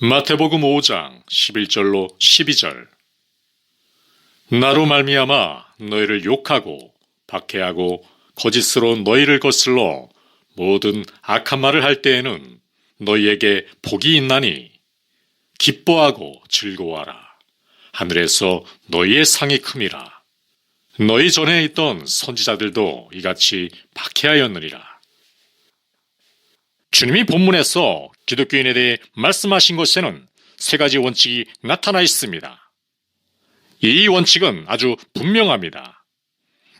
마태복음 5장 11절로 12절. 나로 말미암아 너희를 욕하고 박해하고 거짓으로 너희를 거슬러 모든 악한 말을 할 때에는 너희에게 복이 있나니 기뻐하고 즐거워하라. 하늘에서 너희의 상이 큼이라. 너희 전에 있던 선지자들도 이같이 박해하였느니라. 주님이 본문에서 기독교인에 대해 말씀하신 것에는 세 가지 원칙이 나타나 있습니다. 이 원칙은 아주 분명합니다.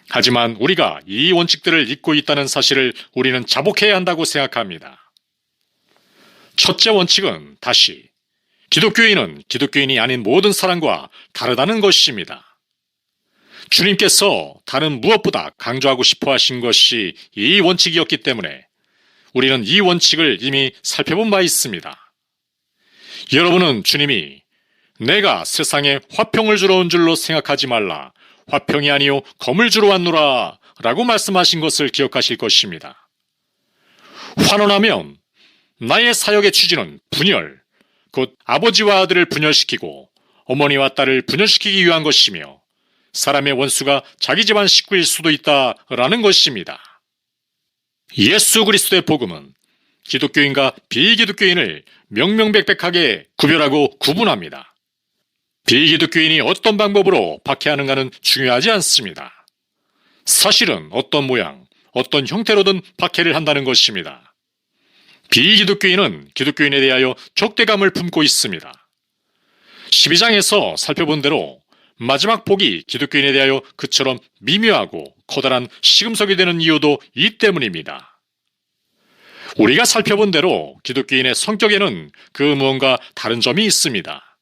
하지만 우리가 이 원칙들을 잊고 있다는 사실을 우리는 자복해야 한다고 생각합니다. 첫째 원칙은 다시 기독교인은 기독교인이 아닌 모든 사람과 다르다는 것입니다. 주님께서 다른 무엇보다 강조하고 싶어 하신 것이 이 원칙이었기 때문에 우리는 이 원칙을 이미 살펴본 바 있습니다. 여러분은 주님이 내가 세상에 화평을 주러 온 줄로 생각하지 말라. 화평이 아니요 검을 주러 왔노라 라고 말씀하신 것을 기억하실 것입니다. 환원하면 나의 사역의 취지는 분열, 곧 아버지와 아들을 분열시키고 어머니와 딸을 분열시키기 위한 것이며 사람의 원수가 자기 집안 식구일 수도 있다라는 것입니다. 예수 그리스도의 복음은 기독교인과 비기독교인을 명명백백하게 구별하고 구분합니다. 비기독교인이 어떤 방법으로 박해하는가는 중요하지 않습니다. 사실은 어떤 모양, 어떤 형태로든 박해를 한다는 것입니다. 비기독교인은 기독교인에 대하여 적대감을 품고 있습니다. 12장에서 살펴본 대로 마지막 복이 기독교인에 대하여 그처럼 미묘하고 커다란 시금석이 되는 이유도 이 때문입니다. 우리가 살펴본 대로 기독교인의 성격에는 그 무언가 다른 점이 있습니다.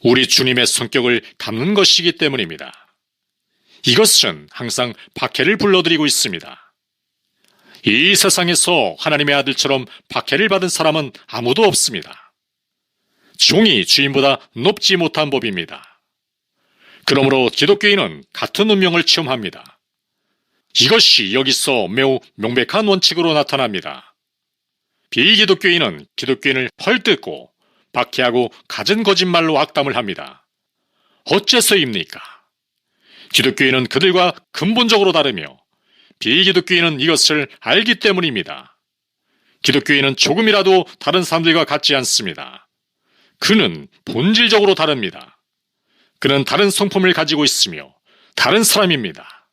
우리 주님의 성격을 담는 것이기 때문입니다. 이것은 항상 박해를 불러들이고 있습니다. 이 세상에서 하나님의 아들처럼 박해를 받은 사람은 아무도 없습니다. 종이 주인보다 높지 못한 법입니다. 그러므로 기독교인은 같은 운명을 체험합니다. 이것이 여기서 매우 명백한 원칙으로 나타납니다. 비기독교인은 기독교인을 헐뜯고 박해하고 갖은 거짓말로 악담을 합니다. 어째서입니까? 기독교인은 그들과 근본적으로 다르며 비기독교인은 이것을 알기 때문입니다. 기독교인은 조금이라도 다른 사람들과 같지 않습니다. 그는 본질적으로 다릅니다. 그는 다른 성품을 가지고 있으며 다른 사람입니다.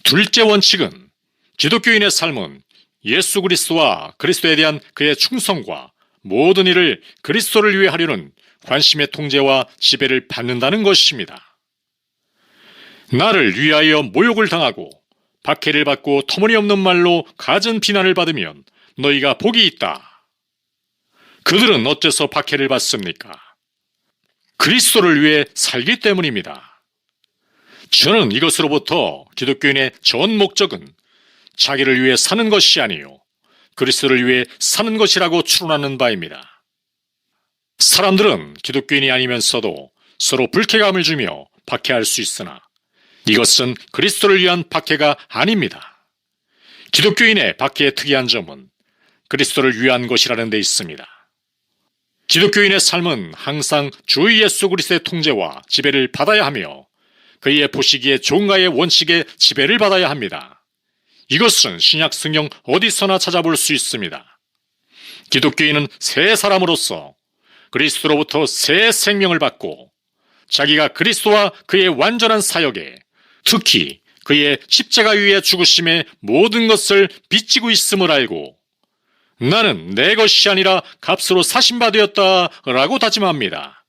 둘째 원칙은 기독교인의 삶은 예수 그리스도와 그리스도에 대한 그의 충성과 모든 일을 그리스도를 위해 하려는 관심의 통제와 지배를 받는다는 것입니다. 나를 위하여 모욕을 당하고 박해를 받고 터무니없는 말로 갖은 비난을 받으면 너희가 복이 있다. 그들은 어째서 박해를 받습니까? 그리스도를 위해 살기 때문입니다. 저는 이것으로부터 기독교인의 전 목적은 자기를 위해 사는 것이 아니요 그리스도를 위해 사는 것이라고 추론하는 바입니다. 사람들은 기독교인이 아니면서도 서로 불쾌감을 주며 박해할 수 있으나 이것은 그리스도를 위한 박해가 아닙니다. 기독교인의 박해의 특이한 점은 그리스도를 위한 것이라는 데 있습니다. 기독교인의 삶은 항상 주 예수 그리스도의 통제와 지배를 받아야 하며 그의 보시기에 종가의 원칙에 지배를 받아야 합니다. 이것은 신약 성경 어디서나 찾아볼 수 있습니다. 기독교인은 새 사람으로서 그리스도로부터 새 생명을 받고 자기가 그리스도와 그의 완전한 사역에 특히 그의 십자가 위에 죽으심의 모든 것을 빚지고 있음을 알고 나는 내 것이 아니라 값으로 사신 바 되었다라고 다짐합니다.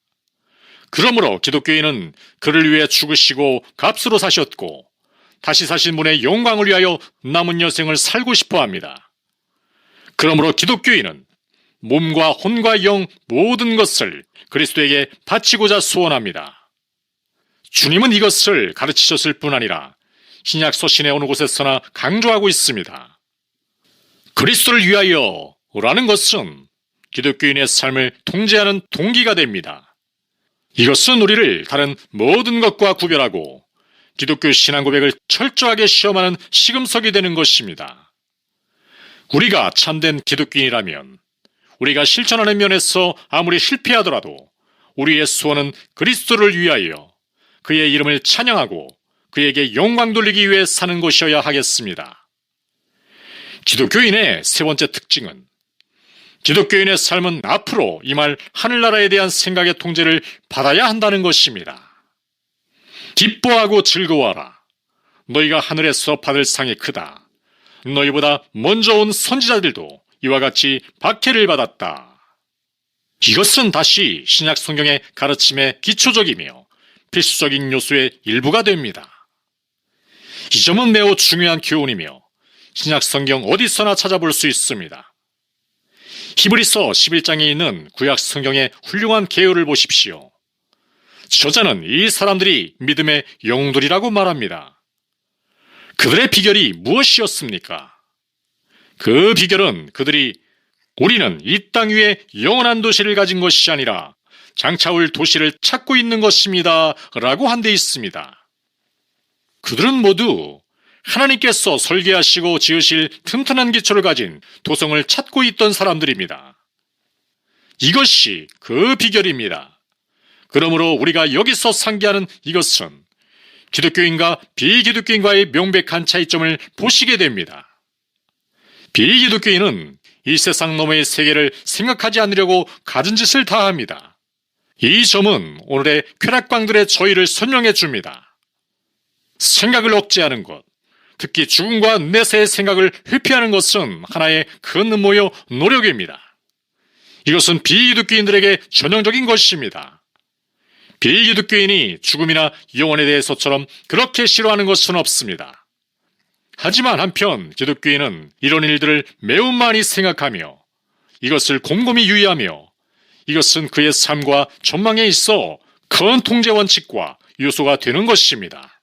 그러므로 기독교인은 그를 위해 죽으시고 값으로 사셨고 다시 사신 분의 영광을 위하여 남은 여생을 살고 싶어 합니다. 그러므로 기독교인은 몸과 혼과 영 모든 것을 그리스도에게 바치고자 소원합니다. 주님은 이것을 가르치셨을 뿐 아니라 신약 서신의 어느 곳에서나 강조하고 있습니다. 그리스도를 위하여 라는 것은 기독교인의 삶을 통제하는 동기가 됩니다. 이것은 우리를 다른 모든 것과 구별하고 기독교 신앙 고백을 철저하게 시험하는 시금석이 되는 것입니다. 우리가 참된 기독교인이라면 우리가 실천하는 면에서 아무리 실패하더라도 우리의 소원은 그리스도를 위하여 그의 이름을 찬양하고 그에게 영광 돌리기 위해 사는 것이어야 하겠습니다. 기독교인의 세 번째 특징은 기독교인의 삶은 앞으로 임할 하늘나라에 대한 생각의 통제를 받아야 한다는 것입니다. 기뻐하고 즐거워하라. 너희가 하늘에서 받을 상이 크다. 너희보다 먼저 온 선지자들도 이와 같이 박해를 받았다. 이것은 다시 신약 성경의 가르침의 기초적이며 필수적인 요소의 일부가 됩니다. 이 점은 매우 중요한 교훈이며 신약 성경 어디서나 찾아볼 수 있습니다. 히브리서 11장에 있는 구약 성경의 훌륭한 개요를 보십시오. 저자는 이 사람들이 믿음의 영웅들이라고 말합니다. 그들의 비결이 무엇이었습니까? 그 비결은 그들이 우리는 이 땅 위에 영원한 도시를 가진 것이 아니라 장차올 도시를 찾고 있는 것입니다 라고 한 데 있습니다. 그들은 모두 하나님께서 설계하시고 지으실 튼튼한 기초를 가진 도성을 찾고 있던 사람들입니다. 이것이 그 비결입니다. 그러므로 우리가 여기서 상기하는 이것은 기독교인과 비기독교인과의 명백한 차이점을 보시게 됩니다. 비기독교인은 이 세상 너머의 세계를 생각하지 않으려고 갖은 짓을 다 합니다. 이 점은 오늘의 쾌락광들의 저희를 설명해 줍니다. 생각을 억제하는 것, 특히 죽음과 내세의 생각을 회피하는 것은 하나의 큰 음모요 노력입니다. 이것은 비기독교인들에게 전형적인 것입니다. 비기독교인이 죽음이나 영혼에 대해서처럼 그렇게 싫어하는 것은 없습니다. 하지만 한편 기독교인은 이런 일들을 매우 많이 생각하며 이것을 곰곰이 유의하며 이것은 그의 삶과 전망에 있어 큰 통제 원칙과 요소가 되는 것입니다.